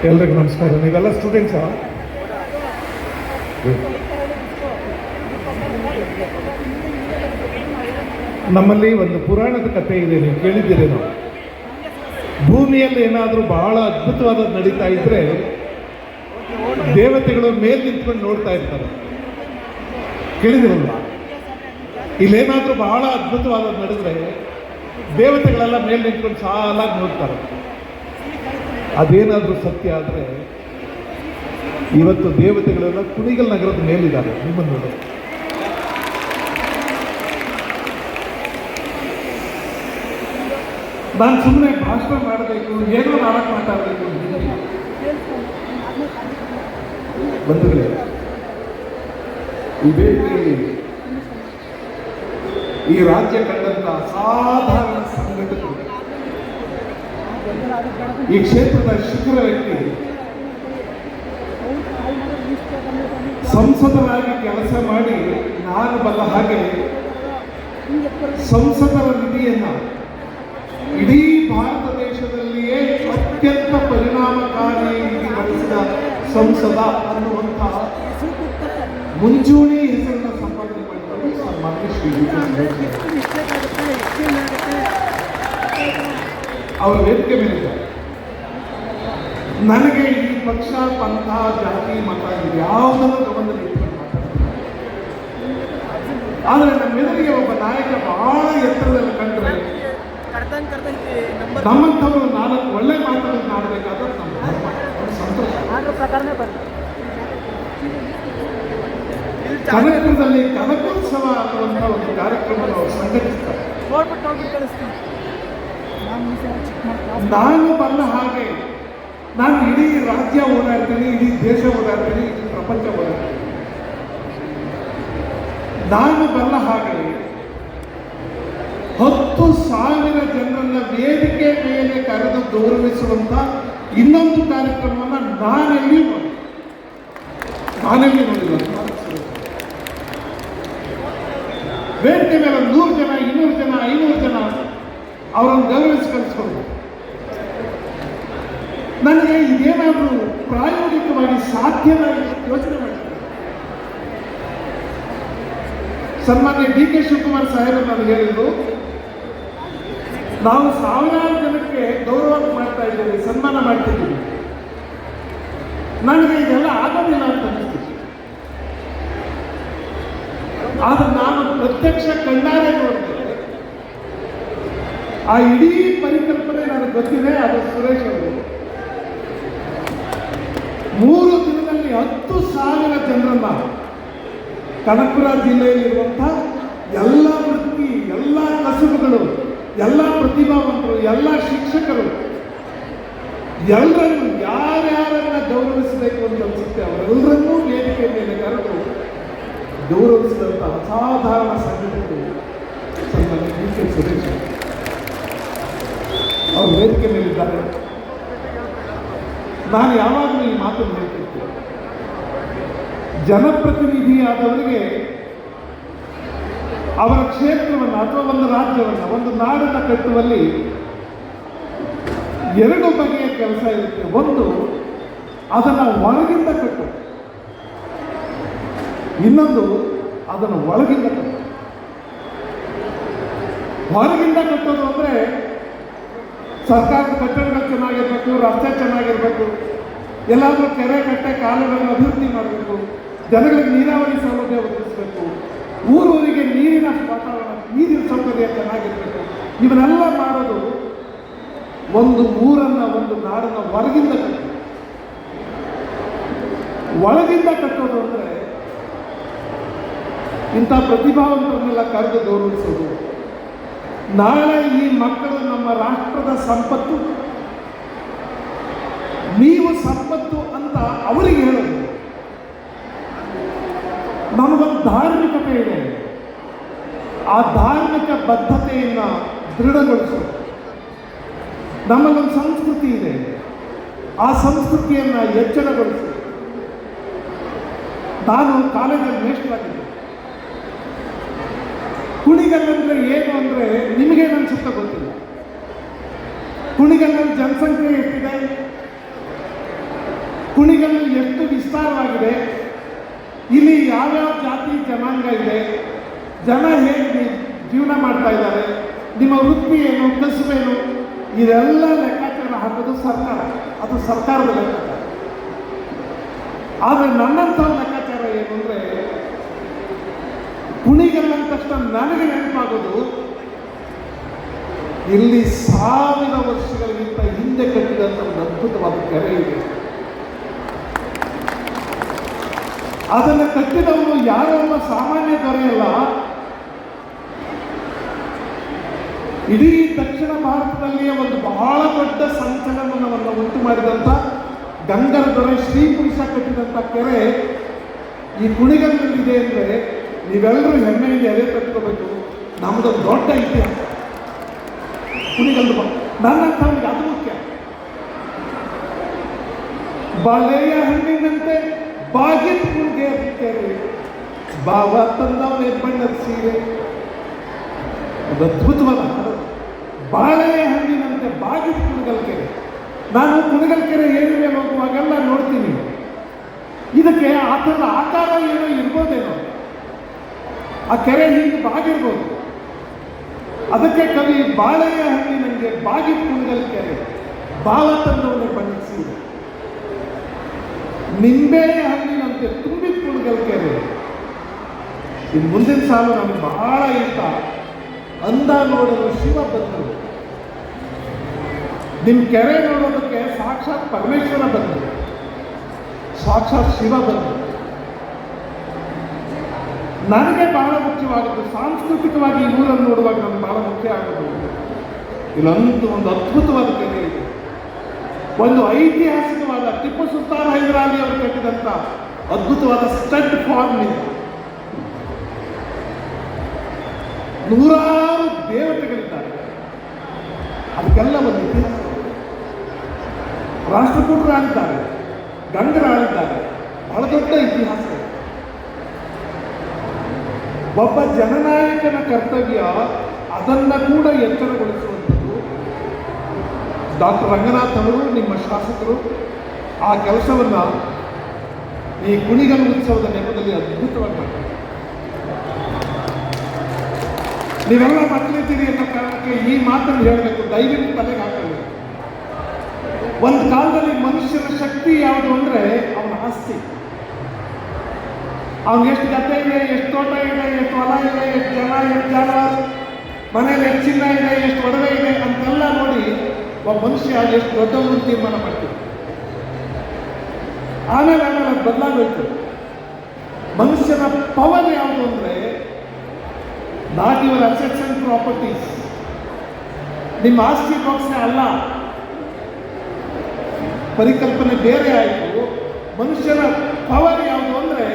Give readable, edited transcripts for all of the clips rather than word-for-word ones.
ಎಲ್ರಿಗೂ ನಮಸ್ಕಾರ. ನೀವೆಲ್ಲ ಸ್ಟೂಡೆಂಟ್ಸಾ? ನಮ್ಮಲ್ಲಿ ಒಂದು ಪುರಾಣದ ಕಥೆ ಇದೆ, ನೀವು ಕೇಳಿದ್ದೀರೇನೋ. ಭೂಮಿಯಲ್ಲಿ ಏನಾದರೂ ಬಹಳ ಅದ್ಭುತವಾದದ್ದು ನಡೀತಾ ಇದ್ರೆ ದೇವತೆಗಳು ಮೇಲೆ ನಿಂತ್ಕೊಂಡು ನೋಡ್ತಾ ಇರ್ತಾರೆ. ಕೇಳಿದಿರಲ್ವಾ? ಇಲ್ಲೇನಾದರೂ ಬಹಳ ಅದ್ಭುತವಾದದ್ದು ನಡೆದ್ರೆ ದೇವತೆಗಳೆಲ್ಲ ಮೇಲೆ ನಿಂತ್ಕೊಂಡು ಸಾಲಾಗಿ ನೋಡ್ತಾರೆ. ಅದೇನಾದರೂ ಸತ್ಯ ಆದರೆ ಇವತ್ತು ದೇವತೆಗಳೆಲ್ಲ ಕುಣಿಗಲ್ ನಗರದ ಮೇಲಿದ್ದಾರೆ. ನಿಮ್ಮನ್ನು ನೋಡಿ, ನಾನು ಸುಮ್ಮನೆ ಭಾಷಣ ಮಾಡಬೇಕು, ಏನೋ ನಾಟಕ ಮಾತಾಡಬೇಕು ಬಂಧುಗಳೇ. ಈ ವೇದಿಕೆಯಲ್ಲಿ ಈ ರಾಜ್ಯ ಕಂಡಂತ ಅಸಾಧಾರಣ ಸಂಘಟನೆಗಳು, ಈ ಕ್ಷೇತ್ರದ ಶಿಖರ ವ್ಯಕ್ತಿ, ಸಂಸದರಾಗಿ ಕೆಲಸ ಮಾಡಿ ನಾನು ಬಲ್ಲ ಹಾಗೆ ಸಂಸದರ ನಿಧಿಯನ್ನ ಇಡೀ ಭಾರತ ದೇಶದಲ್ಲಿಯೇ ಅತ್ಯಂತ ಪರಿಣಾಮಕಾರಿಯಾಗಿ ಬಳಸಿದ ಸಂಸದ ಅನ್ನುವಂತಹ ಮುಂಚೂಣಿ ಹೆಸರನ್ನು ಸಂಪಾದನೆ ಮಾಡಿಕೊಂಡು ಸನ್ಮಾನ್ಯ ಶ್ರೀ ಅವರ ವೇದಿಕೆ ಮೇಲಿದ್ದಾರೆ. ನನಗೆ ಈ ಪಕ್ಷ, ಪಂಥ, ಜಾತಿ, ಮತ ಯಾವುದನ್ನು ಗಮನದಲ್ಲಿ ಇಟ್ಕೊಂಡು ಮಾತಾಡ್ತೀನಿ. ಆದರೆ ನಮ್ಮೆದುರಿಗೆ ಒಬ್ಬ ನಾಯಕ ಬಹಳ ಎತ್ತರದಲ್ಲಿ ಕಂಡ್ರೆ ನಮ್ಮಂಥವರು 4 ಒಳ್ಳೆ ಮಾತುಗಳನ್ನು ಆಡಬೇಕಾದ್ರೆ ನಮ್ಮ ಧರ್ಮ, ಸಂತೋಷ. ಕನಕಪುರದಲ್ಲಿ ಕನಕೋತ್ಸವ ಅನ್ನುವಂಥ ಒಂದು ಕಾರ್ಯಕ್ರಮವನ್ನು ಅವರು ಸಂಘಟಿಸ್ತಾರೆ. ನಾನು ಬಲ್ಲ ಹಾಗೆ ನಾನು ಇಡೀ ರಾಜ್ಯ ಓಡಾಡ್ತೀನಿ, ಇಡೀ ದೇಶ ಓಡಾಡ್ತೀನಿ, ಇಡೀ ಪ್ರಪಂಚ ಓಡಾಡ್ತೀನಿ. ನಾನು ಬಲ್ಲ ಹಾಗೆ 10,000 ಜನರನ್ನ ವೇದಿಕೆ ಮೇಲೆ ಕರೆದು ಗೌರವಿಸುವಂತ ಇನ್ನೊಂದು ಕಾರ್ಯಕ್ರಮವನ್ನು ನಾನೆಲ್ಲಿ ನೋಡಿಲ್ಲ. ವೇದಿಕೆ ಮೇಲೆ 100 ಜನ, 200 ಜನ, 500 ಜನ ಅವರನ್ನು ಗೌರವಿಸಿ ಕಳಿಸ್ಕೊಂಡು ನನಗೆ ಇದೇನಾದರೂ ಪ್ರಾಯೋಗಿಕವಾಗಿ ಸಾಧ್ಯವಾಗಿ ಯೋಚನೆ ಮಾಡಿದೆ. ಸನ್ಮಾನ್ಯ DK ಶಿವಕುಮಾರ್ ಸಾಹೇಬರು ನನಗೆ ಹೇಳಿದ್ರು, ನಾವು 1000 ಜನಕ್ಕೆ ಗೌರವ ಮಾಡ್ತಾ ಇದ್ದೇವೆ, ಸನ್ಮಾನ ಮಾಡ್ತಿದ್ದೀವಿ. ನನಗೆ ಇದೆಲ್ಲ ಆಗೋದಿಲ್ಲ ಅಂತ ಅನಿಸ್ತಿತ್ತು. ಆದ್ರೆ ನಾನು ಪ್ರತ್ಯಕ್ಷ ಕಣ್ಣಾರೆ ನೋಡಿದೆ. ಆ ಇಡೀ ಪರಿಕಲ್ಪನೆ ನನಗೆ ಗೊತ್ತಿದೆ. ಅದು ಸುರೇಶ್ ಅವರು 3 ದಿನದಲ್ಲಿ 10,000 ಜನರನ್ನ ಕನಕಪುರ ಜಿಲ್ಲೆಯಲ್ಲಿರುವಂಥ ಎಲ್ಲ ವೃತ್ತಿ, ಎಲ್ಲ ಕಸುಬುಗಳು, ಎಲ್ಲ ಪ್ರತಿಭಾವಂತರು, ಎಲ್ಲ ಶಿಕ್ಷಕರು, ಎಲ್ಲರನ್ನು ಯಾರ್ಯಾರನ್ನ ಗೌರವಿಸಬೇಕು ಅಂತ ಅನಿಸುತ್ತೆ ಅವರೆಲ್ಲರನ್ನೂ ವೇದಿಕೆ ಮೇಲೆ ಕರೆದು ಗೌರವಿಸಿದಂಥ ಅಸಾಧಾರಣ ಸಂಘಟನೆ ಸನ್ಮಾನ್ಯ DK ಸುರೇಶ್ ಅವರು ವೇದಿಕೆ ಮೇಲಿದ್ದಾರೆ. ನಾನು ಯಾವಾಗಲೂ ಈ ಮಾತನ್ನು ಹೇಳ್ತಿದ್ದೆ, ಜನಪ್ರತಿನಿಧಿಯಾದವರಿಗೆ ಅವರ ಕ್ಷೇತ್ರವನ್ನು ಅಥವಾ ಒಂದು ರಾಜ್ಯವನ್ನು, ಒಂದು ನಾಡನ್ನು ಕಟ್ಟುವಲ್ಲಿ 2 ಬಗೆಯ ಕೆಲಸ ಇರುತ್ತೆ. ಒಂದು, ಅದನ್ನು ಹೊರಗಿಂದ ಕಟ್ಟು, ಇನ್ನೊಂದು ಅದನ್ನು ಒಳಗಿಂದ ಕಟ್ಟು. ಹೊರಗಿಂದ ಕಟ್ಟೋದು ಅಂದರೆ ಸರ್ಕಾರದ ಕಟ್ಟಡಗಳು ಚೆನ್ನಾಗಿರ್ಬೇಕು, ರಸ್ತೆ ಚೆನ್ನಾಗಿರ್ಬೇಕು, ಎಲ್ಲಾದರೂ ಕೆರೆ ಕಟ್ಟೆ ಕಾಲುಗಳನ್ನು ಅಭಿವೃದ್ಧಿ ಮಾಡಬೇಕು, ಜನಗಳಿಗೆ ನೀರಾವರಿ ಸೌಲಭ್ಯ ಒದಗಿಸಬೇಕು, ಊರೂರಿಗೆ ನೀರಿನ ವಾತಾವರಣ, ನೀರಿನ ಸೌಕರ್ಯ ಚೆನ್ನಾಗಿರ್ಬೇಕು. ಇವನ್ನೆಲ್ಲ ಮಾಡೋದು ಒಂದು ಊರನ್ನ, ಒಂದು ನಾಡನ್ನ ಹೊರಗಿಂದ ಕಟ್ಟೋದು. ಒಳಗಿಂದ ಕಟ್ಟೋದು ಅಂದರೆ ಇಂಥ ಪ್ರತಿಭಾವಂತರನ್ನೆಲ್ಲ ಕರೆದು ಗೌರವಿಸೋದು. ನಾಳೆ ಈ ಮಕ್ಕಳು ನಮ್ಮ ರಾಷ್ಟ್ರದ ಸಂಪತ್ತು, ನೀವು ಸಂಪತ್ತು ಅಂತ ಅವರಿಗೆ ಹೇಳೋದು. ನಮಗೊಂದು ಧಾರ್ಮಿಕತೆ ಇದೆ, ಆ ಧಾರ್ಮಿಕ ಬದ್ಧತೆಯನ್ನು ದೃಢಗೊಳಿಸೋದು. ನಮಗೊಂದು ಸಂಸ್ಕೃತಿ ಇದೆ, ಆ ಸಂಸ್ಕೃತಿಯನ್ನು ಹೆಚ್ಚಳಗೊಳಿಸೋದು. ನಾನು ಕಾಲೇಜಲ್ಲಿ ಮೇಷ್ಟ್ರಾಗಿದ್ದೆ. ಕುಣಿಗಲ್ಲಂದ್ರೆ ಏನು ಅಂದರೆ ನಿಮಗೇನು ಅನ್ಸುತ್ತಾ ಗೊತ್ತಿಲ್ಲ. ಕುಣಿಗಲ್ಲಲ್ಲಿ ಜನಸಂಖ್ಯೆ ಎಷ್ಟಿದೆ? ಕುಣಿಗಲ್ಲು ಎಷ್ಟು ವಿಸ್ತಾರವಾಗಿದೆ, ಇಲ್ಲಿ ಯಾವ್ಯಾವ ಜಾತಿ ಜನಾಂಗ ಇದೆ, ಜನ ಹೇಗೆ ಜೀವನ ಮಾಡ್ತಾ ಇದ್ದಾರೆ, ನಿಮ್ಮ ವೃತ್ತಿ ಏನು, ಕಸುಬೇನು, ಇದೆಲ್ಲ ಲೆಕ್ಕಾಚಾರ ಹಾಕೋದು ಸರ್ಕಾರ. ಅದು ಸರ್ಕಾರದ ಲೆಕ್ಕಾಚಾರ. ಆದರೆ ನನ್ನಂಥವ್ರ ಲೆಕ್ಕಾಚಾರ ಏನು ಅಂದರೆ, ಕುಣಿಗಲ್ ಅಂದ ತಕ್ಷಣ ನನಗೆ ನೆನಪಾಗೋದು ಇಲ್ಲಿ 1000 ವರ್ಷಗಳಿಗಿಂತ ಹಿಂದೆ ಕಟ್ಟಿದಂಥ ಒಂದು ಅದ್ಭುತವಾದ ಕೆರೆ ಇದೆ. ಅದನ್ನು ಕಟ್ಟಿದವರು ಯಾರೋ ಒಬ್ಬ ಸಾಮಾನ್ಯ ದೊರೆಯಲ್ಲ, ಇಡೀ ದಕ್ಷಿಣ ಭಾರತದಲ್ಲಿಯೇ ಒಂದು ಬಹಳ ದೊಡ್ಡ ಸಂಚಲನವನ್ನು ಉಂಟು ಮಾಡಿದಂಥ ಗಂಗರ ದೊರೆ ಶ್ರೀ ಪುರುಷ ಕಟ್ಟಿದಂಥ ಕೆರೆ ಈ ಕುಣಿಗಲ್ನಲ್ಲಿದೆ ಅಂದರೆ ನೀವೆಲ್ಲರೂ ಹೆಮ್ಮೆಯಿಂದ ಎದೆ ಕಟ್ಕೋಬೇಕು. ನಮ್ಮದೊಂದು ದೊಡ್ಡ ಇತಿಹಾಸ ಕುಣಿಗಲ್ಲು. ನನ್ನಂಥವ್ರಿಗೆ ಅದು ಮುಖ್ಯ. ಬಾಳೆಯ ಹಣ್ಣಿನಂತೆ ಬಾಗಿದ ಕುಣಿಗೆ ಕೆರೆ, ಬಾವ ತಂದವನೇ ಬಣ್ಣದ ಸೀರೆ. ಅದು ಅದ್ಭುತವಾದ ಹಾಡು. ಬಾಳೆಯ ಹಣ್ಣಿನಂತೆ ಬಾಗಿದ ಕುಣಿಗಲ್ ಕೆರೆ. ನಾನು ಕುಣಿಗಲ್ ಕೆರೆ ಏರಿ ಮೇಲೆ ಹೋಗುವಾಗೆಲ್ಲ ನೋಡ್ತೀನಿ, ಇದಕ್ಕೆ ಆ ಥರದ ಆಕಾರ ಏನೋ ಇರ್ಬೋದೇನೋ, ಆ ಕೆರೆ ಹೀಗೆ ಬಾಗಿರ್ಬೋದು. ಅದಕ್ಕೆ ಕವಿ ಬಾಳೆಯ ಹಣ್ಣಿನಂಗೆ ಬಾಗಿದ ಕುಣಿಗಲ್ ಕೆರೆ, ಬಾವ ತಂದವನೇ ಬಣ್ಣದ ಸೀರೆ. ನಿಂಬೆಯ ಹಣ್ಣಿನಂತೆ ತುಂಬಿದ ಕುಣಿಗಲ್ ಕೆರೆ. ಇನ್ನು ಮುಂದಿನ ಸಾಲು ನಮಗೆ ಬಹಳ ಇಷ್ಟ. ಅಂದ ನೋಡಲು ಶಿವ ಬಂದರು. ನಿಮ್ಮ ಕೆರೆ ನೋಡೋದಕ್ಕೆ ಸಾಕ್ಷಾತ್ ಪರಮೇಶ್ವರ ಬಂದರು, ಸಾಕ್ಷಾತ್ ಶಿವ ಬಂದರು. ನನಗೆ ಬಹಳ ಮುಖ್ಯವಾಗುತ್ತೆ, ಸಾಂಸ್ಕೃತಿಕವಾಗಿ ಈ ಊರನ್ನು ನೋಡುವಾಗ ನಮ್ಗೆ ಬಹಳ ಮುಖ್ಯ ಆಗೋದು, ಇಲ್ಲೊಂದು ಒಂದು ಅದ್ಭುತವಾದ ಕೆರೆ ಇದೆ. ಒಂದು ಐತಿಹಾಸಿಕವಾದ ಟಿಪ್ಪು ಸುಲ್ತಾನ್ ಹೈದರಾಲಿ ಅವರು ಕಟ್ಟಿದಂಥ ಅದ್ಭುತವಾದ ಸ್ಟಡ್ ಫಾರ್ಮ್ ಇದೆ. ನೂರಾರು ದೇವತೆಗಳಿದ್ದಾರೆ. ಅದಕ್ಕೆಲ್ಲ ಒಂದು ಇತಿಹಾಸ. ರಾಷ್ಟ್ರಕೂಟರು ಆಳಿದ್ದಾರೆ, ಗಂಗರು ಆಳಿದ್ದಾರೆ. ಬಹಳ ದೊಡ್ಡ ಇತಿಹಾಸ. ಒಬ್ಬ ಜನನಾಯಕನ ಕರ್ತವ್ಯ ಅದನ್ನು ಕೂಡ ಎಚ್ಚರಗೊಳಿಸುವಂಥದ್ದು. ಡಾಕ್ಟರ್ ರಂಗನಾಥ್ ಅವರು, ನಿಮ್ಮ ಶಾಸಕರು, ಆ ಕೆಲಸವನ್ನು ಈ ಕುಣಿಗಲ್ ಉತ್ಸವದ ನೆಪದಲ್ಲಿ ಅದ್ಭುತವಾಗಿ ಮಾಡ್ತಾರೆ. ನೀವೆಲ್ಲ ಮಕ್ಕಳಿದ್ದೀರಿ ಅನ್ನೋ ಕಾರಣಕ್ಕೆ ಈ ಮಾತನ್ನು ಹೇಳಬೇಕು, ದಯವಿಟ್ಟು ತಲೆಗೆ ಹಾಕಲ್ಲ. ಒಂದು ಕಾಲದಲ್ಲಿ ಮನುಷ್ಯನ ಶಕ್ತಿ ಯಾವುದು ಅಂದರೆ ಅವನ ಆಸ್ತಿ. ಅವ್ನು ಎಷ್ಟು ಗದ್ದೆ ಇದೆ, ಎಷ್ಟು ತೋಟ ಇದೆ, ಎಷ್ಟು ಹೊಲ ಇದೆ, ಎಷ್ಟು ಜನ, ಎಷ್ಟು ಜಾನುವಾರು, ಮನೇಲಿ ಎಷ್ಟು ಚಿನ್ನ ಇದೆ, ಎಷ್ಟು ಒಡವೆ ಇದೆ ಅಂತೆಲ್ಲ ನೋಡಿ ಒಬ್ಬ ಮನುಷ್ಯ ಎಷ್ಟು ದೊಡ್ಡವನ್ನು ತೀರ್ಮಾನ ಮಾಡ್ತೀವಿ. ಆಮೇಲೆ ಅದು ಬದಲಾಗೋಯ್ತು. ಮನುಷ್ಯನ ಪವರ್ ಯಾವುದು ಅಂದರೆ not your assets and properties. ನಿಮ್ಮ ಆಸ್ತಿ ಬಾಕ್ಸೇ ಅಲ್ಲ, ಪರಿಕಲ್ಪನೆ ಬೇರೆ ಆಯಿತು. ಮನುಷ್ಯನ ಪವರ್ ಯಾವುದು ಅಂದರೆ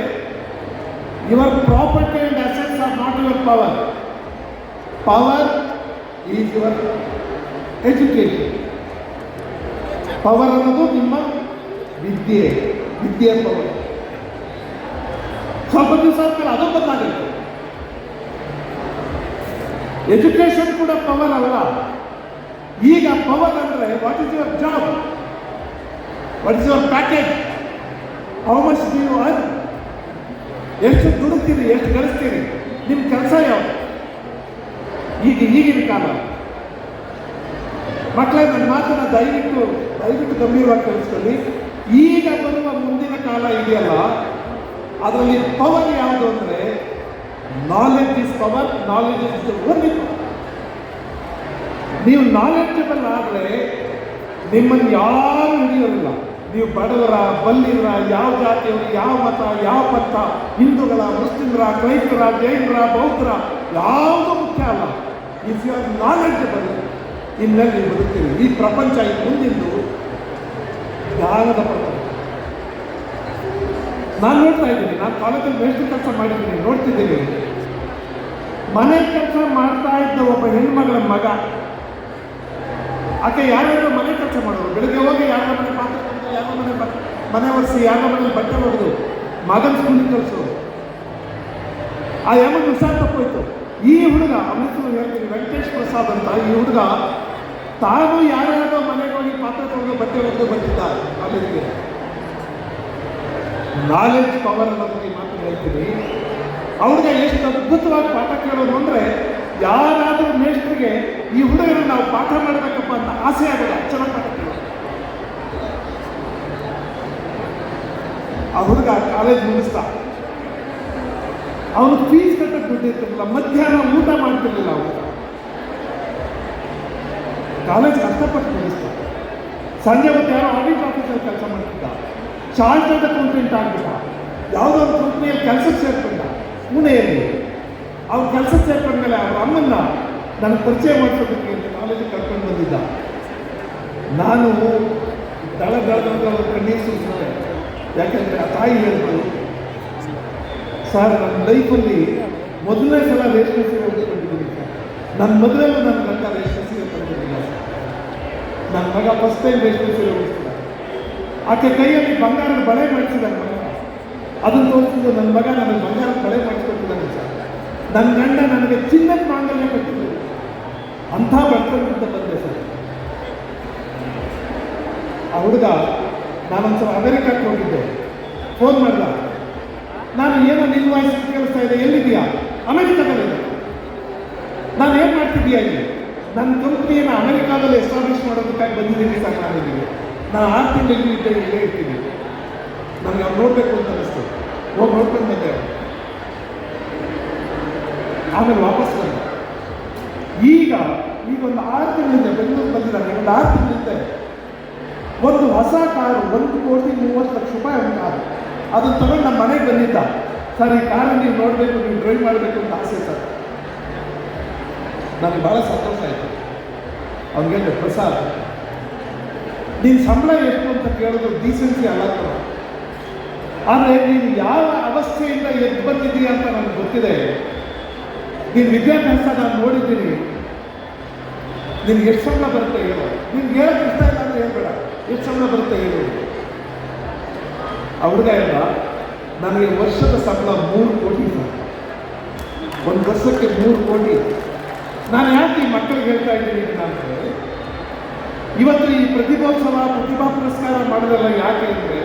your property and assets are not your power. Power is your education. Power ಅನ್ನೋದು ನಿಮ್ಮ ವಿದ್ಯೆ ಪವರ್. ಸ್ವಲ್ಪ ದಿವಸ ಆದ್ಮೇಲೆ ಅದು ಬದಲಾಗುತ್ತೆ. ಎಜುಕೇಶನ್ ಕೂಡ ಪವರ್ ಅಲ್ಲ. ಈಗ ಪವರ್ ಅಂದರೆ what is your job, what is your package, how much do you earn, ಎಷ್ಟು ದುಡಿಸ್ತೀರಿ, ಎಷ್ಟು ಗಳಿಸ್ತೀರಿ, ನಿಮ್ಮ ಕೆಲಸ ಯಾವುದು. ಈಗಿನ ಕಾಲ ಮಕ್ಕಳೇ, ನನ್ನ ಮಾತನ್ನು ದಯವಿಟ್ಟು ಗಂಭೀರವಾಗಿ ಕೇಳಿಸ್ಕೊಳ್ಳಿ. ಈಗ ಬರುವ ಮುಂದಿನ ಕಾಲ ಇದೆಯಲ್ಲ, ಅದರಲ್ಲಿ ಪವರ್ ಯಾವುದು ಅಂದರೆ knowledge is power, knowledge is only power. ನೀವು ನಾಲೆಡ್ಜಬಲ್ ಆದರೆ ನಿಮ್ಮನ್ನು ಯಾರು ಹಿಡಿಯೋದಿಲ್ಲ. ನೀವು ಬಡವರ, ಬಲ್ಲಿರ, ಯಾವ ಜಾತಿಯವರು, ಯಾವ ಮತ, ಯಾವ ಪಂಥ, ಹಿಂದೂಗಳ, ಮುಸ್ಲಿಮರ, ಕ್ರೈಸ್ತರ, ಜೈನರ, ಬೌದ್ಧರ ಯಾವುದೂ ಮುಖ್ಯ ಅಲ್ಲ. ಇಫ್ ಯು ಆರ್ ನಾಲೆಡ್ಜಬಲ್, ಇನ್ಮೇಲೆ ನೀವು ಬದುಕ್ತೀರಿ. ಈ ಪ್ರಪಂಚ ಈ ಮುಂದಿಂದು ಜ್ಞಾನದ ಪ್ರಪಂಚ. ನಾನು ನೋಡ್ತಾ ಇದ್ದೀನಿ, ನಾನು ಕಾಲೇಜಲ್ಲಿ ಮೇಷ್ಟ್ರ ಕೆಲಸ ಮಾಡಿದ್ದೀನಿ, ನೋಡ್ತಿದ್ದೀನಿ. ಮನೆ ಕೆಲಸ ಮಾಡ್ತಾ ಇದ್ದ ಒಬ್ಬ ಹೆಣ್ಮಗಳ ಮಗ, ಆಕೆ ಯಾರ್ಯಾರು ಮನೆ ಕೆಲಸ ಮಾಡೋರು, ಬೆಳಗ್ಗೆ ಹೋಗಿ ಯಾರ ಮನೆ ಪಾತ್ರ ಕೊಡೋದು, ಯಾರ ಮನೆ ಒರೆಸಿ, ಯಾರ ಮನೇಲಿ ಬಟ್ಟೆ ಹೊಡೆದು ಮಗನ ಸ್ಕೂಲಿಗೆ ಕಳಿಸೋದು. ಆ ಯಮನ್ ವಿಷಯ ತಪ್ಪೋಯ್ತು. ಈ ಹುಡುಗ, ಅವನಿಗೆ ಹೇಳ್ತೀನಿ, ವೆಂಕಟೇಶ್ ಪ್ರಸಾದ್ ಅಂತ, ಈ ಹುಡುಗ ತಾನು ಯಾರ್ಯಾರೋ ಮನೆಗೆ ಹೋಗಿ ಪಾತ್ರ ತೊಳೆದು ಬಟ್ಟೆ ಹೊಡೆದು ಬಂದಿದ್ದ. ಅಲ್ಲಿಗೆ ನಾಲೆಡ್ಜ್ ಪವರ್ ಅನ್ನೋದಕ್ಕೆ ಮಾತು ಹೇಳ್ತೀನಿ. ಅವ್ರಿಗೆ ಎಷ್ಟು ಅದ್ಭುತವಾಗಿ ಪಾಠ ಕೇಳೋದು ಅಂದರೆ, ಯಾರಾದರೂ ಮೇಷ್ಟ್ರಿಗೆ ಈ ಹುಡುಗರನ್ನು ನಾವು ಪಾಠ ಮಾಡಬೇಕಪ್ಪ ಅಂತ ಆಸೆ ಆಗೋದು ಅಕ್ಷರ ಪಾಠ ಕೇಳೋದು. ಆ ಹುಡುಗ ಕಾಲೇಜ್ ಮುಗಿಸ್ತಾ, ಅವನು ಫೀಸ್ ಕಟ್ಟಕ್ಕೆ ದುಡ್ಡಿರ್ತಿರ್ಲಿಲ್ಲ, ಮಧ್ಯಾಹ್ನ ಊಟ ಮಾಡ್ತಿರ್ಲಿಲ್ಲ. ಅವನು ಕಾಲೇಜ್ ಕಷ್ಟಪಟ್ಟು ಮುಗಿಸ್ತಾ, ಸಂಜೆ ಹೊತ್ತು ಯಾರೋ ಆಡಿಟ್ ಆಫೀಸಲ್ಲಿ ಕೆಲಸ ಮಾಡ್ತಿದ್ದ, ಚಾರ್ಟರ್ಡ್ ಅಕೌಂಟೆಂಟ್ ಆಗ್ಬಿಟ್ಟ, ಯಾವುದೋ ಒಂದು ಕಂಪ್ನಿಯಲ್ಲಿ ಕೆಲಸಕ್ಕೆ ಸೇರ್ಕೊಂಡ ಪುಣೆಯಲ್ಲಿ. ಅವ್ರು ಕೆಲಸಕ್ಕೆ ಸೇರ್ಕೊಂಡ್ಮೇಲೆ ಅವ್ರ ಅಮ್ಮನ್ನ ನನಗೆ ಪರಿಚಯ ಮಾಡಿಸೋದಕ್ಕೆ ಅಂತ ಕಾಲೇಜಿಗೆ ಕರ್ಕೊಂಡು ಬಂದಿದ್ದ. ನಾನು ದಳ ಕಣ್ಣೀರು ಸುರಿಸುತ್ತೆ. ಯಾಕೆಂದರೆ ಆ ತಾಯಿ ಹೇಳಿದ್ರು, ಸರ್ ನನ್ನ ಲೈಫಲ್ಲಿ ಮೊದಲನೇ ಸಲ ರೇಷ್ಮೆ ಸೀರೆ ಉಳಿಸ್ಕೊಂಡಿದ್ದೀನಿ ಸರ್. ನನ್ನ ಮೊದಲಲ್ಲೂ ನನ್ನ ಗಂಡ ರೇಷ್ಮೆ ಸೀರೆ ತಂದಿದ್ದಿಲ್ಲ ಸರ್. ನನ್ನ ಮಗ ಫಸ್ಟ್ ಟೈಮ್ ರೇಷ್ಮೆ ಸೀರೆ ಉಳಿಸ್ತಿದ್ದ. ಆಕೆ ಕೈಯಲ್ಲಿ ಬಂಗಾರದ ಬಳೆ ಮಾಡಿಸಿದ್ದಾನೆ ಮಗ. ಅದನ್ನು ತೋರಿಸಿದ್ದು ನನ್ನ ಮಗ ನನಗೆ ಬಂಗಾರದ ಬಳೆ ಮಾಡಿಸ್ಕೊಟ್ಟಿದ್ದಾನೆ ಸರ್. ನನ್ನ ಗಂಡ ನನಗೆ ಚಿನ್ನದ ಮಾಂಗಲ್ಯ ಕಟ್ಟಿದ್ರು. ಅಂಥ ಬಡ್ಕೊಂಡಿದ್ದ ಬಂದೆ ಸರ್. ಆ ಹುಡುಗ, ನಾನೊಂದ್ಸಲ ಅಮೆರಿಕಕ್ಕೆ ಹೋಗಿದ್ದೆ, ಫೋನ್ ಮಾಡ್ದ, ನಾನು ಏನೋ ನಿನ್ನ ವಾಯ್ಸ್ ಕೇಳಿಸ್ತಾ ಇದೆ, ಎಲ್ಲಿದೆಯಾ? ಅಮೆರಿಕಾದಲ್ಲಿದೆ. ನಾನು ಏನು ಮಾಡ್ತಿದ್ದೀಯಾ ಇಲ್ಲಿ? ನನ್ನ ಕಂಪ್ನಿಯನ್ನು ಅಮೆರಿಕಾದಲ್ಲಿ ಎಸ್ಟಾಬ್ಲಿಷ್ ಮಾಡೋದಕ್ಕಾಗಿ ಬಂದಿದ್ದೀನಿ ಸರ್. ನಾನು 6 ತಿಂಗಳು ಇಲ್ಲೇ ಇರ್ತೀನಿ. ನನಗೆ ಅವ್ರು ನೋಡಬೇಕು ಅಂತ ಅನಿಸ್ತು. ಹೋಗಿ ನೋಡ್ಕೊಂಡು ಬಂದೆ. ಆಮೇಲೆ ವಾಪಸ್ ಬಂದೆ. ಈಗ ಒಂದು 6 ತಿಂಗಳಿಂದ ಬೆಂಗಳೂರು ಬಂದಿದ್ದಾನೆ. ಒಂದು 6 ತಿಂಗಳಿಂದ ಒಂದು ಹೊಸ ಕಾರು, 1,30,30,00,000 ಒಂದು ಕಾರು, ಅದನ್ನು ತಗೊಂಡು ನಮ್ಮ ಮನೆಗೆ ಬಂದಿದ್ದ. ಸರ್, ಈ ಕಾರನ್ನು ನೀವು ನೋಡಬೇಕು, ನೀವು ಡ್ರೈವ್ ಮಾಡಬೇಕು ಅಂತ ಆಸೆ ಸರ್. ನನಗೆ ಭಾಳ ಸಂತೋಷ ಆಯಿತು. ಅವ್ನಿಗೆ ಪ್ರಸಾದ್, ನೀನು ಸಂಬಳ ಎಷ್ಟು ಅಂತ ಕೇಳೋದು ಡೀಸೆನ್ಸಿ ಅಲ್ಲ, ಆದರೆ ನೀನು ಯಾವ ಅವಸ್ಥೆಯಿಂದ ಎದ್ದು ಬಂದಿದ್ದೀಯ ಅಂತ ನನಗೆ ಗೊತ್ತಿದೆ. ನೀನು ವಿದ್ಯಾಭ್ಯಾಸ ನಾನು ನೋಡಿದ್ದೀನಿ. ನಿನ್ಗೆ ಎಷ್ಟು ಸಂಬಳ ಬರುತ್ತೆ ಹೇಳೋ. ನಿನ್ಗೆ ಹೇಳಕ್ಕೆ ಇಷ್ಟ ಇಲ್ಲ ಅಂದರೆ ಹೇಳ್ಬೇಡ, ಎಷ್ಟು ಸಂಬಳ ಬರುತ್ತೆ ಹೇಳು. ಅವ್ರಿಗೆ ಇಲ್ಲ, ನನಗೆ ವರ್ಷದ ಸಂಬಳ 3 ಕೋಟಿ ಸರ್. ಒಂದು ವರ್ಷಕ್ಕೆ 3 ಕೋಟಿ. ನಾನು ಯಾಕೆ ಈ ಮಕ್ಕಳಿಗೆ ಹೇಳ್ತಾ ಇದ್ದೀನಿ ಅಂದರೆ, ಇವತ್ತು ಈ ಪ್ರತಿಭೋತ್ಸವ, ಪ್ರತಿಭಾ ಪುರಸ್ಕಾರ ಮಾಡೋದಲ್ಲ ಯಾಕೆ ಅಂದರೆ,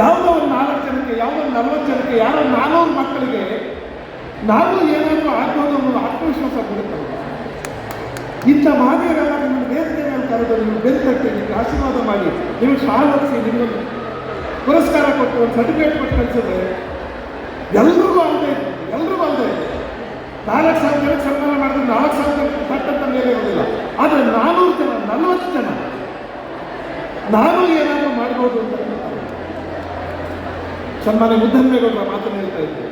ಯಾವುದೋ ಒಂದು 4 ಜನಕ್ಕೆ, ಯಾವುದೋ ಒಂದು 40 ಜನಕ್ಕೆ, ಯಾರೋ 400 ಮಕ್ಕಳಿಗೆ ನಾವು ಏನಾದರೂ ಆಗ್ಬೋದು ಅನ್ನೋ ಆತ್ಮವಿಶ್ವಾಸ ಕೊಡುತ್ತಲ್ಲ. ಇಂಥ ಮಾದರಿಗಳೆಲ್ಲ ನಿಮ್ಮನ್ನು ವೇದಿಕೆ ಮೇಲೆ ಕರೆದು ನೀವು ಬೆಂತಟ್ಟಿ, ನಿಮಗೆ ಆಶೀರ್ವಾದ ಮಾಡಿ, ನೀವು ಶಾಲೆ ಹೊರಿಸಿ, ನಿಮಗೊಂದು ಪುರಸ್ಕಾರ ಕೊಟ್ಟು ಒಂದು ಸರ್ಟಿಫಿಕೇಟ್ ಕೊಟ್ಟು ಕಳಿಸಿದ್ರೆ ಎಲ್ರಿಗೂ ಅಲ್ಲದೆ ಇದೆ. 4,000 ಜನಕ್ಕೆ ಸನ್ಮಾನ ಮಾಡಿದ್ರೆ 4,000 ಜನಕ್ಕೆ ತಟ್ಟಂತ ಮೇಲೆ ಇರೋದಿಲ್ಲ. ಆದರೆ 400 ಜನ, 40 ಜನ ನಾನು ಏನಾದರೂ ಮಾಡ್ಬೋದು ಅಂತ ಸನ್ಮಾನ್ಯ ಮುದ್ದಮ್ಮೇಗೌಡರ ಮಾತನ್ನು ಹೇಳ್ತಾ ಇದ್ದೆ.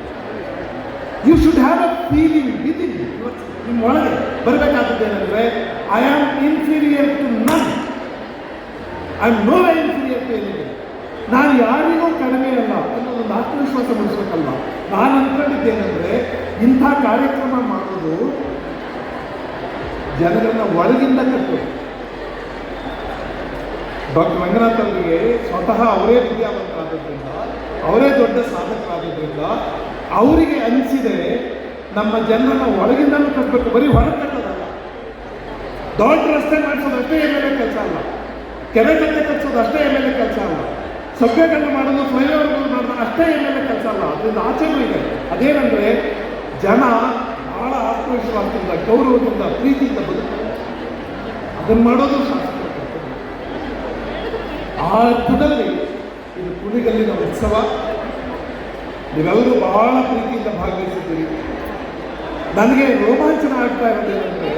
You should have a feeling within. ನಿಮ್ಮ ಒಳಗೆ ಬರಬೇಕಾದದ್ದೇನೆಂದರೆ, I am inferior to none, I am no way inferior to anything. ನಾನು ಯಾರಿಗೂ ಕಡಿಮೆ ಅಲ್ಲ ಅನ್ನೋದೊಂದು ಆತ್ಮವಿಶ್ವಾಸ ಮೂಡಿಸ್ಬೇಕಲ್ಲ. ನಾನು ಅಂದ್ಕೊಂಡಿದ್ದೇನೆಂದರೆ, ಇಂಥ ಕಾರ್ಯಕ್ರಮ ಮಾಡೋದು ಜನರನ್ನ ಒಳಗಿಂದ ಕಟ್ಟೋದು. ಡಾಕ್ಟರ್ ರಂಗನಾಥ್ ಅವರಿಗೆ ಸ್ವತಃ ಅವರೇ ವಿದ್ಯಾವಂತರಾದದ್ರಿಂದ, ಅವರೇ ದೊಡ್ಡ ಸಾಧಕರಾದದ್ರಿಂದ ಅವರಿಗೆ ಅನಿಸಿದೆ, ನಮ್ಮ ಜನರನ್ನ ಒಳಗಿಂದಲೂ ಕಟ್ಟಬೇಕು, ಬರೀ ಹೊರಗೆ ಕಟ್ಟೋದಲ್ಲ. ದೊಡ್ಡ ರಸ್ತೆ ಮಾಡಿಸೋದು ಅಷ್ಟೇ MLA ಕೆಲಸ ಅಲ್ಲ, ಕೆರೆ ಕಟ್ಟೆ ಕಟ್ಟಿಸೋದು ಅಷ್ಟೇ MLA ಕೆಲಸ ಅಲ್ಲ, ಸಭ್ಯಗಳನ್ನು ಮಾಡೋದು, ಫ್ಲೈಓವರ್ಗಳು ಮಾಡೋದು ಅಷ್ಟೇ MLA ಕೆಲಸ ಅಲ್ಲ. ಅದರಿಂದ ಆಚೆನೂ ಇದೆ. ಅದೇನೆಂದರೆ, ಜನ ಬಹಳ ಆತ್ಮವಿಶ್ವಾಸದಿಂದ, ಗೌರವದಿಂದ, ಪ್ರೀತಿಯಿಂದ ಬದುಕ್ತಾರೆ. ಅದನ್ನು ಮಾಡೋದು ಶಾಸಕರು. ಆ ಅರ್ಥದಲ್ಲಿ ಇದು ಕುಣಿಗಲ್ಲಿನ ಉತ್ಸವ. ನೀವೆಲ್ಲರೂ ಬಹಳ ಪ್ರೀತಿಯಿಂದ ಭಾಗವಹಿಸಿದ್ದೀರಿ. ನನಗೆ ರೋಮಾಂಚನ ಆಗ್ತಾ ಇರೋದೇನೆಂದರೆ,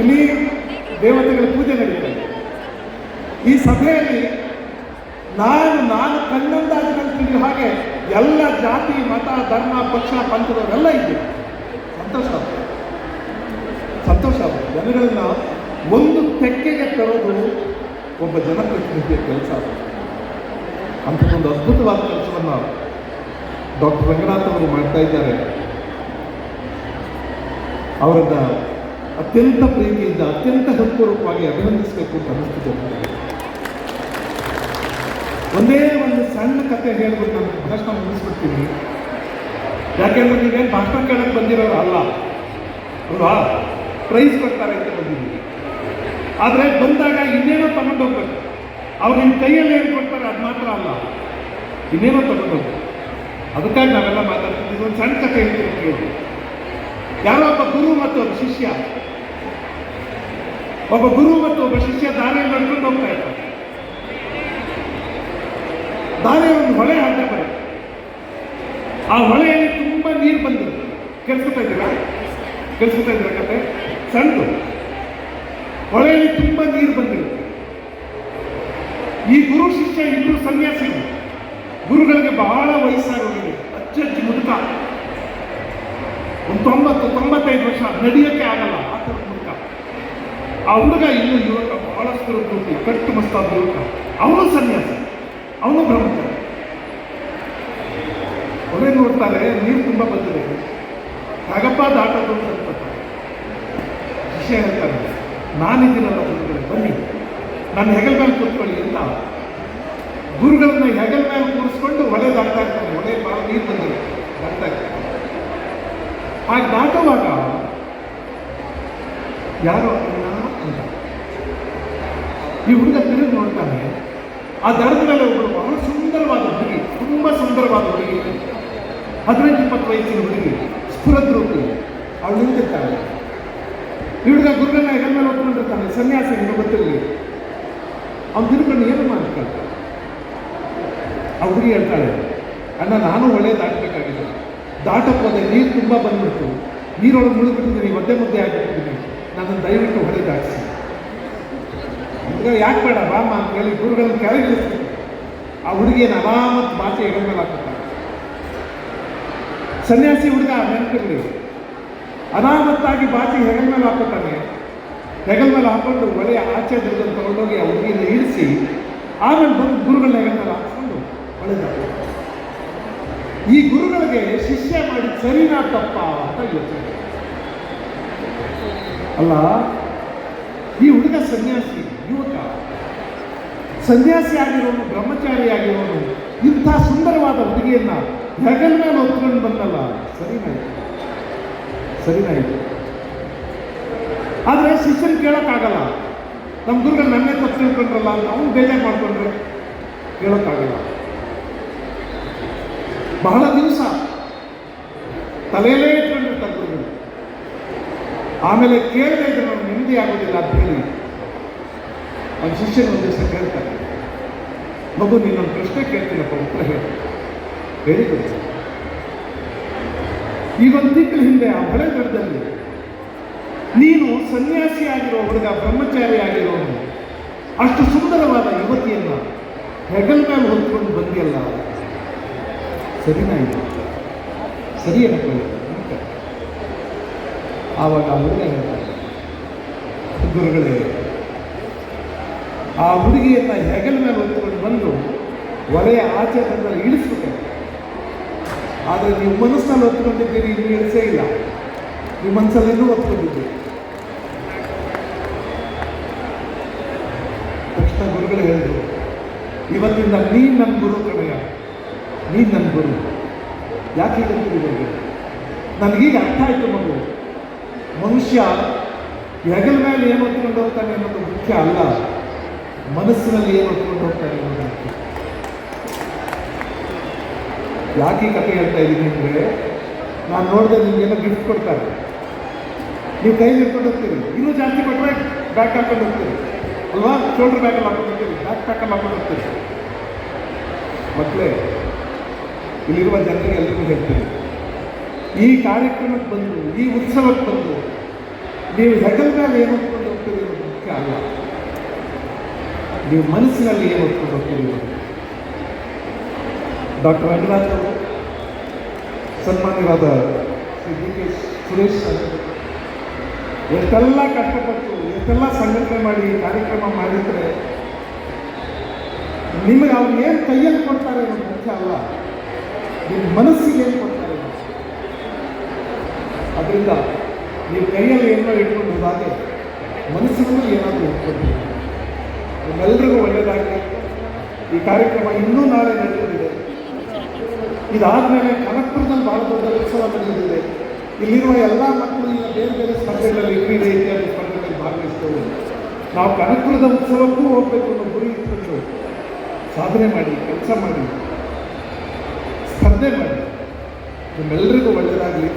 ಇಲ್ಲಿ ದೇವತೆಗಳ ಪೂಜೆ ನಡೀತಾ ಇದೆ. ಈ ಸಭೆಯಲ್ಲಿ ನಾನು ಕಣ್ಣಂದಾಜು ಕಲ್ತಿದ್ದೀವಿ ಹಾಗೆ ಎಲ್ಲ ಜಾತಿ, ಮತ, ಧರ್ಮ, ಪಕ್ಷ, ಪಂಥದವರೆಲ್ಲ ಇದ್ದೀವಿ. ಸಂತೋಷ ಆಗುತ್ತೆ. ಜನಗಳನ್ನ ಒಂದು ತೆಕ್ಕೆಗೆ ತರೋದು ಒಬ್ಬ ಜನಪ್ರತಿನಿಧಿಯ ಕೆಲಸ. ಅಂಥದ್ದೊಂದು ಅದ್ಭುತವಾದ ಕೆಲಸವನ್ನು ಡಾಕ್ಟರ್ ರಂಗನಾಥ್ ಅವರು ಮಾಡ್ತಾ ಇದ್ದಾರೆ. ಅವರನ್ನ ಅತ್ಯಂತ ಪ್ರೀತಿಯಿಂದ, ಅತ್ಯಂತ ಹೃತ್ಪೂರ್ವಕವಾಗಿ ಅಭಿನಂದಿಸಬೇಕು ಅಂತ ಅನ್ನಿಸ್ತಿದೆ. ಒಂದೇ ಒಂದು ಸಣ್ಣ ಕಥೆ ಹೇಳ್ಬಿಟ್ಟು ನಾನು ಭಾಷಣ ಮುಗಿಸ್ಬಿಡ್ತೀನಿ. ಯಾಕೆಂದ್ರೆ ನೀವೇನು ಭಾಷಣ ಕೇಳಕ್ಕೆ ಬಂದಿರೋರು ಅಲ್ಲ ಅಲ್ವಾ, ಪ್ರೈಸ್ ಕೊಡ್ತಾರೆ ಅಂತ ಬಂದಿದ್ದೀವಿ. ಆದರೆ ಬಂದಾಗ ಇನ್ನೇನೋ ತಗೊಂಡು ಹೋಗ್ಬೇಕು. ಅವ್ರು ನಿಮ್ಮ ಕೈಯಲ್ಲಿ ಏನು ಕೊಡ್ತಾರೆ ಅದು ಮಾತ್ರ ಅಲ್ಲ, ಇನ್ನೇನೋ ತಗೊಂಡೋದು. ಅದಕ್ಕಾಗಿ ನಾವೆಲ್ಲ ಮಾತಾಡ್ತಿದ್ದೀವಿ. ಒಂದು ಸಣ್ಣ ಕಥೆ ಹೇಳ್ತೀನಿ ಕೇಳಿ. ಯಾರೋ ಒಬ್ಬ ಗುರು ಮತ್ತು ಒಬ್ಬ ಶಿಷ್ಯ ದಾರಿಯಲ್ಲಿ ನಡ್ಕೊಂಡು ಹೋಗ್ತಾ ಇರ್ತಾರೆ. ದಾರಿ ಒಂದು ಹೊಳೆ ಅಡ್ಡ ಬರುತ್ತೆ. ಆ ಹೊಳೆಯಲ್ಲಿ ತುಂಬಾ ನೀರು ಬಂದಿದೆ. ಕೇಳಿಸ್ಕೊತಾ ಇದ್ದೀರಾ ಕತೆ? ಸಣ್ಣದು ಹೊಳೆಯಲ್ಲಿ ತುಂಬಾ ನೀರು ಬಂದಿರುತ್ತೆ. ಈ ಗುರು ಶಿಷ್ಯ ಇಬ್ಬರು ಸನ್ಯಾಸಿಗಳು. ಗುರುಗಳಿಗೆ ಬಹಳ ವಯಸ್ಸಾಗೋಗಿದೆ, ಅಜ್ಜಿ ಮುದುಕ, ಒಂದು 90-95 ವರ್ಷ, ನಡೆಯೋಕ್ಕೆ ಆಗಲ್ಲ ಆ ಥರ ಮುದುಕ. ಆ ಹುಡುಗ ಇನ್ನೂ ಯುವಕ, ಬಹಳಷ್ಟು ರೂಪಿ, ಕಟ್ಟು ಮಸ್ತಾದ ಯುವಕ. ಅವನು ಸನ್ಯಾಸಿ, ಅವನು ಬ್ರಹ್ಮಚಾರಿ. ಹೊರೆ ನೋಡ್ತಾರೆ, ನೀರು ತುಂಬಾ ಬಂದಿದೆ, ಹೇಗಪ್ಪ ದಾಟೋದು ಅಂತ ಅನ್ಕೊತಾರೆ. ಶಿಷ್ಯ ಹೇಳ್ತಾರೆ, ನಾನಿದ್ದೀನಲ್ಲ ಗುರುಗಳೇ, ಬನ್ನಿ ನನ್ನ ಹೆಗಲ ಮೇಲೆ ಕೂತ್ಕೊಳ್ಳಿ ಅಂತ ಗುರುಗಳನ್ನ ಹೆಗಲ ಮೇಲೆ ಕೂರಿಸ್ಕೊಂಡು ಹೊಳೆ ದಾಟ್ತಾ ಇರ್ತಾನೆ. ಹೊಳೆ ಭಾಳ ನೀರು ಬಂದಿದೆ, ದಾಟ್ತಾ ಇರ್ತಾನೆ. ಹಾಗೆ ದಾಟುವಾಗ ಯಾರೋ ಅಣ್ಣ ಅಂತ ಈ ಹುಡುಗ ತಿರುಗಿ ನೋಡ್ತಾನೆ. ಆ ದಡದ ಮೇಲೆ ಒಬ್ಬಳು ಬಹಳ ಸುಂದರವಾದ ಹುಡುಗಿ, ತುಂಬಾ ಸುಂದರವಾದ ಹುಡುಗಿ, 18-20 ವಯಸ್ಸಿನ ಹುಡುಗಿ, ಸ್ಫುರದ್ರೂಪಿ, ಅವಳು ನಿಂತಿರ್ತಾಳೆ. ಈ ಹುಡುಗ ಗುರುಗಳನ್ನ ಹೆಗಲ ಮೇಲೆ ಹೊತ್ಕೊಂಡಿರ್ತಾನೆ. ಸನ್ಯಾಸಿ ನಿಮಗೆ ಗೊತ್ತಿರಲಿ. ಅವ್ನು ತಿಳ್ಕೊಂಡು ಏನು ಮಾಡ್ತಾಳೆ. ಆ ಹುಡುಗಿ ಹೇಳ್ತಾಳೆ, ಅಣ್ಣ ನಾನು ಹೊಳೆ ದಾಟಬೇಕಾಗಿದೆ, ದಾಟಕ್ಕೋದೆ ನೀರು ತುಂಬ ಬಂದ್ಬಿಡ್ತು, ನೀರೊಳಗೆ ಮುಳುಗ್ಬಿಟ್ಟಿದ್ದೀನಿ, ಮುದ್ದೆ ಆಗಿಬಿಟ್ಟಿದ್ದೀನಿ, ನನ್ನನ್ನು ದಯವಿಟ್ಟು ಹೊಳೆ ದಾಟಿಸಿ. ಹುಡುಗ ಯಾಕೆ ಬೇಡ ಬಾಮ ಅಂತ ಹೇಳಿ ಗುರುಗಳನ್ನ ಕೆಳಗಿಳಿಸ್ತೀನಿ. ಆ ಹುಡುಗಿಯನ್ನು ಆರಾಮತ್ ಬಾಚೆ ಹೆಗಲ ಮೇಲೆ ಹಾಕ್ತಾನೆ. ಸನ್ಯಾಸಿ ಹುಡುಗ ನೆನಪಿರಲಿ, ಅನಾಮತ್ತಾಗಿ ಬಾಚಿ ಹೆಗಲ ಮೇಲೆ ಹಾಕೋತಾನೆ. ಹೆಗಲ ಮೇಲೆ ಹಾಕೊಂಡು ಹೊಳೆಯ ಆಚೆ ದುರ್ಗನ್ನು ತಗೊಂಡೋಗಿ ಆ ಹುಡುಗಿಯನ್ನು ಇಳಿಸಿ ಆಮೇಲೆ ಬಂದು ಗುರುಗಳನ್ನ ಹೆಗಲ ಮೇಲೆ ಹಾಕ್ಕೊಂಡು ಹೊಳೆ ದಾಟ. ಈ ಗುರುಗಳಿಗೆ ಶಿಷ್ಯ ಮಾಡಿ ಸರಿನಾ ತಪ್ಪ ಅಂತ ಯೋಚನೆ ಅಲ್ಲ. ಈ ಹುಡುಗ ಸನ್ಯಾಸಿ, ಯುವಕ, ಸನ್ಯಾಸಿ ಆಗಿರೋನು, ಬ್ರಹ್ಮಚಾರಿ ಆಗಿರೋನು, ಇಂಥ ಸುಂದರವಾದ ಹುಡುಗಿಯನ್ನ ಹೆಗಲ ಮೇಲೆ ಹೊತ್ಕೊಂಡು ಬಂದಲ್ಲ, ಸರಿನಾಯ್ತು. ಆದರೆ ಶಿಷ್ಯನ ಕೇಳೋಕ್ಕಾಗಲ್ಲ. ನಮ್ಮ ಗುರುಗಳು ನನ್ನೇ ತಪ್ಪು ತಿಳ್ಕೊಂಡ್ರಲ್ಲ ಅಂತ ಅವನು ಬೇಜಾರು ಮಾಡ್ಕೊಂಡ್ರೆ ಕೇಳೋಕ್ಕಾಗಲ್ಲ. ಬಹಳ ದಿವಸ ತಲೆಯಲ್ಲೇ ಇಟ್ಕೊಂಡಿರ್ತಾರೆ ಗುರುಗಳು. ಆಮೇಲೆ ಕೇಳದೇ ಇದ್ರೆ ನಾವು ನೆಮ್ಮದಿ ಆಗೋದಿಲ್ಲ ಅಂತ ಹೇಳಿ ಅವನ ಶಿಷ್ಯನ ಒಂದು ದಿವಸ ಕೇಳ್ತಾರೆ, ಮಗು ನೀನೊಂದು ಪ್ರಶ್ನೆ ಕೇಳ್ತೀನಪ್ಪ, ಉತ್ತರ ಹೇಳಿ ಕೊಡ್ತೀನಿ. ಈಗೊಂದು ತಿಂಗಳ ಹಿಂದೆ ಆ ಹೊಳೆ ದಡದಲ್ಲಿ ನೀನು ಸನ್ಯಾಸಿ ಆಗಿರೋ ಹುಡುಗ, ಬ್ರಹ್ಮಚಾರಿ ಆಗಿರೋನು, ಅಷ್ಟು ಸುಂದರವಾದ ಯುವತಿಯನ್ನ ಹೆಗಲ ಮೇಲೆ ಹೊತ್ಕೊಂಡು ಬಂದಿಯಲ್ಲ, ಸರಿನಾಯಿತು, ಸರಿ ಏನಪ್ಪ? ಆವಾಗ ಆ ಹುಡುಗ ಹೇಳ್ತಾರೆ, ಗುರುಗಳೇ, ಆ ಹುಡುಗಿಯನ್ನ ಹೆಗಲ ಮೇಲೆ ಹೊತ್ಕೊಂಡು ಬಂದು ಹೊಳೆಯ ಆಚೆ ಬಂದಲ್ಲಿ ಇಳಿಸ್ಬೇಕು. ಆದರೆ ನೀವು ಮನಸ್ಸಲ್ಲಿ ಹೊತ್ಕೊಂಡಿದ್ದೀರಿ, ನೀವು ಇಳಿಸೇ ಇಲ್ಲ, ನೀವು ಮನಸ್ಸಲ್ಲಿ ಇನ್ನೂ ಹೊತ್ಕೊಂಡಿದ್ದೀರಿ. ತಕ್ಷಣ ಗುರುಗಳು ಹೇಳಿದ್ರು, ಇವತ್ತಿಂದ ನೀನು ನನ್ನ ಗುರು ಕಣಯ್ಯ, ನೀನು ನನ್ನ ಗುರು. ಯಾಕೆ ಹೇಳ್ತೀವಿ ಇವಾಗ? ನನಗೀಗ ಅರ್ಥ ಆಯಿತು ಮಗು, ಮನುಷ್ಯ ಹೆಗಲ ಮೇಲೆ ಏನು ಹೊತ್ಕೊಂಡು ಹೋಗ್ತಾನೆ ಅನ್ನೋದು ಮುಖ್ಯ ಅಲ್ಲ, ಮನಸ್ಸಿನಲ್ಲಿ ಏನು ಹೊತ್ಕೊಂಡು ಹೋಗ್ತಾನೆ ಅನ್ನೋದು ಮುಖ್ಯ. ಯಾಕೆ ಕಥೆ ಹೇಳ್ತಾ ಇದ್ದೀನಿ ಅಂದರೆ, ನಾನು ನೋಡಿದೆ ನಿಮಗೆಲ್ಲ ಗಿಫ್ಟ್ ಕೊಡ್ತಾರೆ, ನೀವು ಕೈಲಿ ಇಟ್ಕೊಂಡು ಹೋಗ್ತೀರಿ, ಇನ್ನೂ ಜಾಸ್ತಿ ಕೊಟ್ಟರೆ ಬ್ಯಾಗ್ ಹಾಕೊಂಡು ಹೋಗ್ತೀರಿ ಅಲ್ವಾ? ಶೋಲ್ಡರ್ ಬ್ಯಾಗಲ್ಲಿ ಹಾಕೊಂಡು ಹೋಗ್ತೀರಿ, ಬ್ಯಾಕ್ ಪ್ಯಾಕಲ್ಲಿ ಹಾಕೊಂಡು ಹೋಗ್ತೀರಿ. ಮಕ್ಕಳೇ, ಇಲ್ಲಿರುವ ಜನರಿಗೆ ಎಲ್ರಿಗೂ ಹೇಳ್ತೀನಿ, ಈ ಕಾರ್ಯಕ್ರಮಕ್ಕೆ ಬಂದು, ಈ ಉತ್ಸವಕ್ಕೆ ಬಂದು ನೀವು ಹೆಗಲ ಮೇಲೆ ಏನು ಹೊತ್ಕೊಂಡು ಹೋಗ್ತೀರಿ ಅನ್ನೋದು ಮುಖ್ಯ ಅಲ್ಲ, ನೀವು ಮನಸ್ಸಿನಲ್ಲಿ ಏನು ಹೊತ್ಕೊಂಡು ಹೋಗ್ತೀರಿ. ಡಾಕ್ಟರ್ ರಂಗನಾಥ್ ಅವರು, ಸನ್ಮಾನ್ಯರಾದ ಶ್ರೀ ಡಿ.ಕೆ. ಸುರೇಶ್ ಅವರು ಎಷ್ಟೆಲ್ಲ ಕಷ್ಟಪಟ್ಟು, ಎಷ್ಟೆಲ್ಲ ಸಂಘಟನೆ ಮಾಡಿ ಕಾರ್ಯಕ್ರಮ ಮಾಡಿದರೆ ನಿಮಗೆ ಅವ್ರು ಏನು ಕೈಯಲ್ಲಿ ಕೊಡ್ತಾರೆ ಅನ್ನೋದು ಮುಖ್ಯ ಅಲ್ಲ, ನಿಮ್ಮ ಮನಸ್ಸಿಗೆ ಏನು ಕೊಡ್ತಾರೆ. ಅದರಿಂದ ನೀವು ಕೈಯಲ್ಲಿ ಏನೋ ಇಟ್ಕೊಂಡು ಹೋದಾಗೆ ಮನಸ್ಸಿನಲ್ಲೂ ಏನಾದರೂ ಇಟ್ಕೊಳ್ತೀವಿ. ನಿಮ್ಮೆಲ್ಲರಿಗೂ ಒಳ್ಳೆಯದಾಗಲಿ. ಈ ಕಾರ್ಯಕ್ರಮ ಇನ್ನೂ ನಾಳೆ ನಡೆಯಲಿದೆ. ಇದಾದಮೇಲೆ ಕನಕಪುರದಲ್ಲಿ ಭಾಳ ದೊಡ್ಡ ಉತ್ಸವ ನಡೆಯಲಿದೆ. ಇಲ್ಲಿರುವ ಎಲ್ಲ ಮಕ್ಕಳು ಈಗ ಬೇರೆ ಬೇರೆ ಸ್ಪರ್ಧೆಗಳಲ್ಲಿ, ಕ್ರೀಡೆ ಇತ್ಯಾದಿ ಸ್ಪರ್ಧೆಗಳಲ್ಲಿ ಭಾಗವಹಿಸ್ತೇವೆ. ನಾವು ಕನಕಪುರದ ಉತ್ಸವಕ್ಕೂ ಹೋಗಬೇಕು ಅನ್ನೋ ಗುರಿ ಇಟ್ಕೊಂಡು ಸಾಧನೆ ಮಾಡಿ, ಕೆಲಸ ಮಾಡಿ, ಸ್ಪರ್ಧೆ ಮಾಡಿ. ನಿಮ್ಮೆಲ್ಲರಿಗೂ ಒಳ್ಳೆಯದಾಗಲಿ.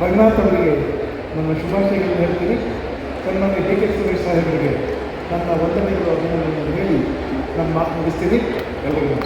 ರಂಗನಾಥ್ ಅವರಿಗೆ ನನ್ನ ಶುಭಾಶಯಗಳನ್ನು ಹೇಳ್ತೀನಿ. ಸನ್ಮಾನ್ಯ ಡಿ ಕೆ ಸುರೇಶ್ ಸಾಹೇಬರಿಗೆ ನನ್ನ ವಂದನೆಗಳು ಅಭಿನಂದನೆಗಳು ಹೇಳಿ ನನ್ನ ಮಾತು ಮುಗಿಸ್ತೀನಿ. ಎಲ್ಲರಿಗೂ